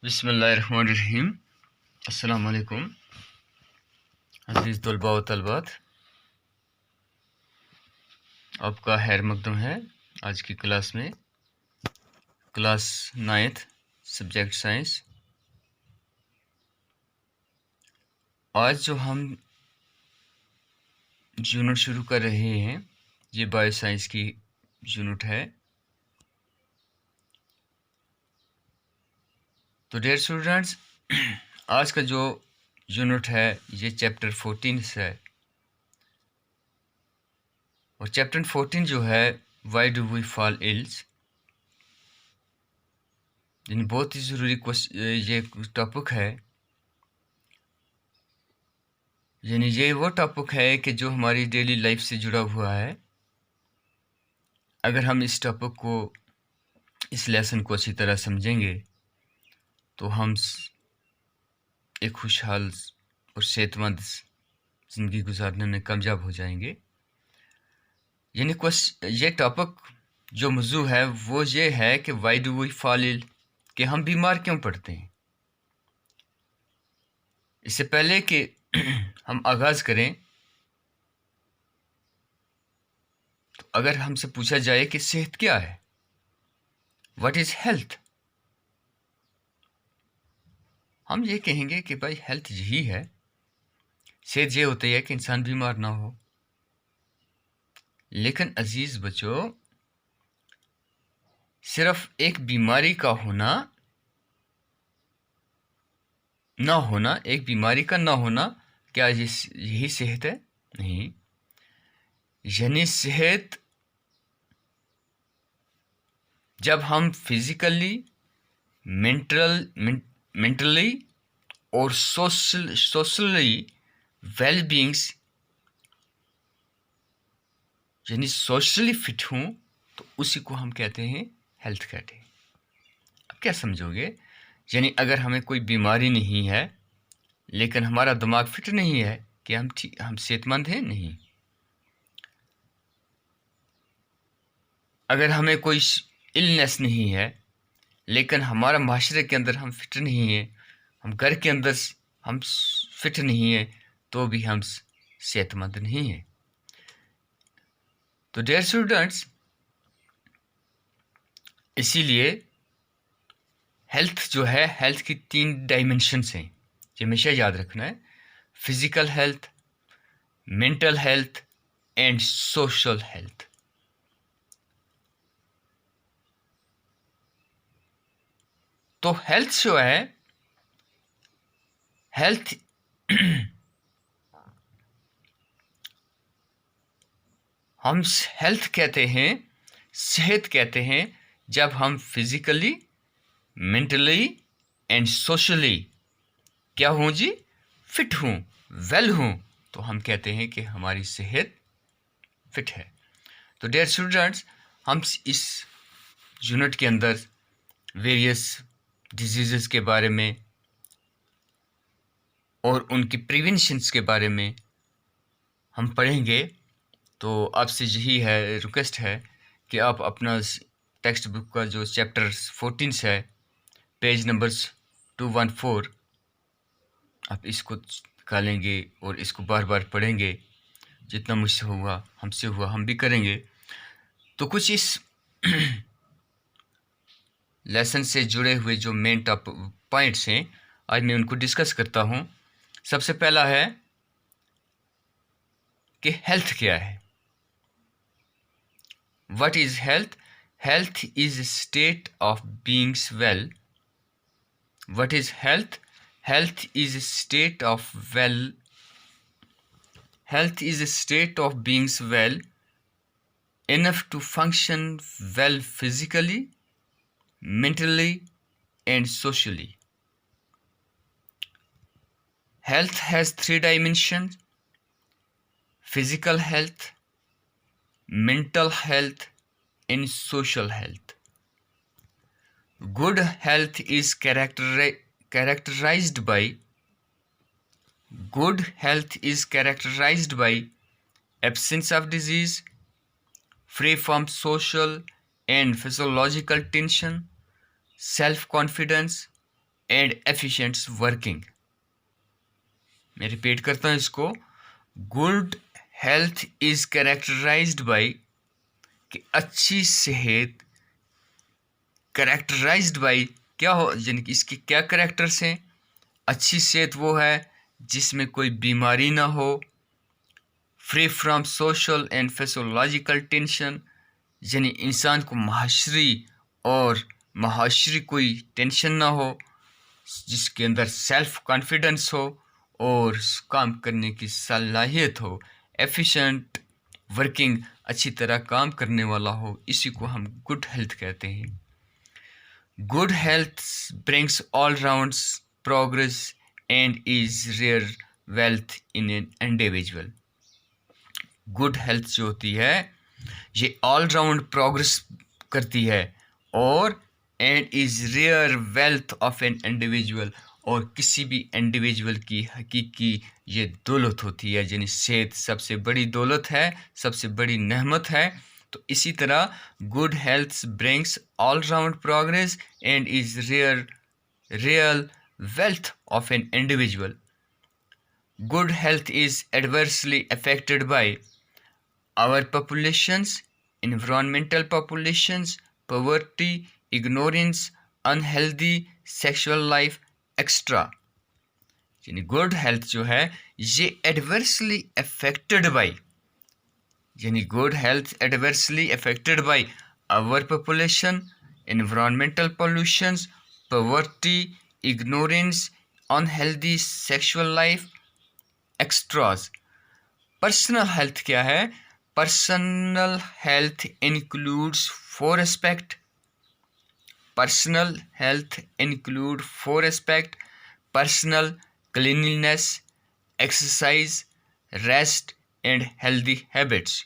बिस्मिल्लाहिर्रहमानिर्रहीम। अस्सलाम वालेकुम अज़ीज़ तलबा व तलबात, आपका खैर मकदम है। आज की क्लास में क्लास 9th सब्जेक्ट साइंस। आज जो हम यूनिट शुरू कर रहे हैं ये बायो साइंस की यूनिट है। तो डियर स्टूडेंट्स, आज का जो यूनिट है ये चैप्टर 14 से है। और चैप्टर 14 जो है why do we fall ills, यानी बहुत ही ज़रूरी ये टॉपिक है। यानी ये वो टॉपिक है कि जो हमारी डेली लाइफ से जुड़ा हुआ है। अगर हम इस टॉपिक को, इस लेसन को अच्छी तरह समझेंगे तो हम एक खुशहाल और सेहतमंद ज़िंदगी गुजारने में कामयाब हो जाएंगे। यानी ये टॉपिक जो मौजू है वो ये है कि why do we fall ill, कि हम बीमार क्यों पड़ते हैं। इससे पहले कि हम आगाज़ करें तो अगर हमसे पूछा जाए कि सेहत क्या है, व्हाट इज़ हेल्थ, हम ये कहेंगे कि भाई हेल्थ यही है, सेहत ये होती है कि इंसान बीमार ना हो। लेकिन अजीज़ बच्चों, सिर्फ एक बीमारी का होना ना होना, एक बीमारी का ना होना, क्या यही सेहत है? नहीं। यानी सेहत जब हम फिजिकली, मेंटली और सोशली वेलबींग्स, यानी सोशली फिट हूँ, तो उसी को हम कहते हैं हेल्थ कहते हैं। अब क्या समझोगे? यानी अगर हमें कोई बीमारी नहीं है लेकिन हमारा दिमाग फिट नहीं है, कि हम सेहतमंद हैं? नहीं। अगर हमें कोई इलनेस नहीं है लेकिन हमारा माशरे के अंदर हम फिट नहीं हैं, हम घर के अंदर हम फिट नहीं हैं, तो भी हम सेहतमंद नहीं हैं। तो डियर स्टूडेंट्स, इसीलिए हेल्थ जो है, हेल्थ की 3 डायमेंशंस हैं, ये हमेशा याद रखना है। Physical health, mental health and social health. तो हेल्थ जो है, हेल्थ हम हेल्थ कहते हैं, सेहत कहते हैं, जब हम फिजिकली, मेंटली एंड सोशली क्या हूँ जी? फिट हूँ, वेल हूँ, तो हम कहते हैं कि हमारी सेहत फिट है। तो डियर स्टूडेंट्स, हम इस यूनिट के अंदर वेरियस डिजीज़ के बारे में और उनकी प्रिवेंशंस के बारे में हम पढ़ेंगे। तो आपसे यही है, रिक्वेस्ट है कि आप अपना टेक्स्ट बुक का जो चैप्टर 14 है, पेज नंबर्स 214, आप इसको निकालेंगे और इसको बार बार पढ़ेंगे। जितना मुझसे हुआ, हमसे हुआ, हम भी करेंगे। तो कुछ इस लेसन से जुड़े हुए जो मेन टॉप पॉइंट्स हैं, आज मैं उनको डिस्कस करता हूँ। सबसे पहला है कि हेल्थ क्या है। What is health? Health is a state of being well. What is health? Health is a state of health is a state of being well enough to function well physically, mentally and socially. Health has 3 dimensions: physical health, mental health and social health. Good health is characterized by absence of disease, free from social and physiological tension, self-confidence, and efficient working. मैं repeat करता हूँ इसको। Good health is characterised by, कि अच्छी सेहत characterised bye क्या हो, यानी कि इसके क्या कैरेक्टर्स हैं। अच्छी सेहत वो है जिसमें कोई बीमारी ना हो, free from social and physiological tension, यानी इंसान को माहाशरी कोई टेंशन ना हो, जिसके अंदर सेल्फ कॉन्फिडेंस हो और काम करने की सलाहियत हो। एफिशिएंट वर्किंग, अच्छी तरह काम करने वाला हो, इसी को हम गुड हेल्थ कहते हैं। Good health brings all round progress and is rare wealth in an individual. Good health जो होती है ये ऑल राउंड प्रोग्रेस करती है और and is rare wealth of an individual, और किसी भी इंडिविजुअल की हकीकी ये दौलत होती है, यानी सेहत सबसे बड़ी दौलत है, सबसे बड़ी नेमत है। तो इसी तरह good health brings all round progress and is real wealth of an individual. Good health is adversely affected by our populations, environmental populations, poverty, ignorance, unhealthy sexual life, etc. यानी गुड हेल्थ जो है ये adversely affected by, यानी good health adversely affected by our population, environmental pollutions, poverty, ignorance, unhealthy sexual life, extras. Personal health क्या है? Personal health includes 4 aspect. Personal health include 4 aspect: personal cleanliness, exercise, rest and healthy habits.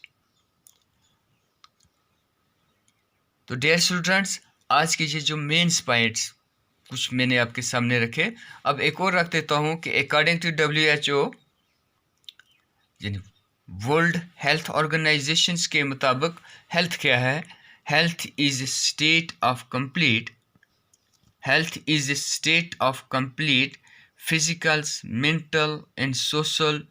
तो dear students, आज के ये जो mains points कुछ मैंने आपके सामने रखे। अब एक और रख देता हूँ कि अकॉर्डिंग टू WHO यानी वर्ल्ड हेल्थ ऑर्गेनाइजेशन के मुताबिक हेल्थ क्या है? Health is state of complete physical, mental and social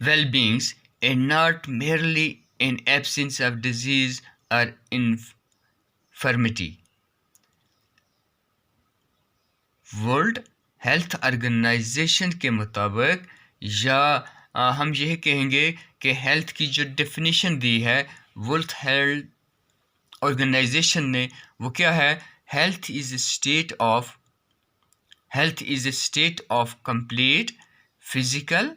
well-beings, and not merely an absence of disease or infirmity. World Health Organization के मुताबिक, या हम यह कहेंगे कि हेल्थ की जो डेफिनेशन दी है वर्ल्ड हेल्थ ऑर्गेनाइजेशन ने, वो क्या है? Health is a state of complete physical,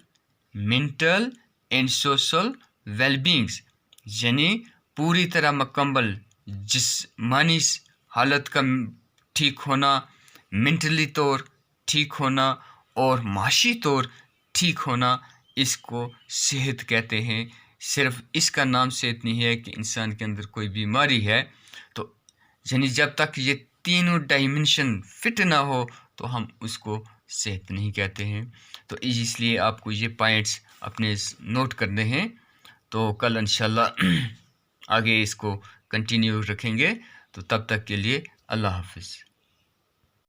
mental and social wellbeings, यानी पूरी तरह मुकम्मल जिस्मानी हालत का ठीक होना, मेंटली तौर ठीक होना और माशी तौर ठीक होना, इसको सेहत कहते हैं। सिर्फ इसका नाम सेहत नहीं है कि इंसान के अंदर कोई बीमारी है। तो यानी जब तक ये तीनों डायमेंशन फिट ना हो तो हम उसको सेहत नहीं कहते हैं। तो इसलिए आपको ये पॉइंट्स अपने नोट करने हैं। तो कल इंशाल्लाह आगे इसको कंटिन्यू रखेंगे। तो तब तक के लिए अल्लाह हाफिज़।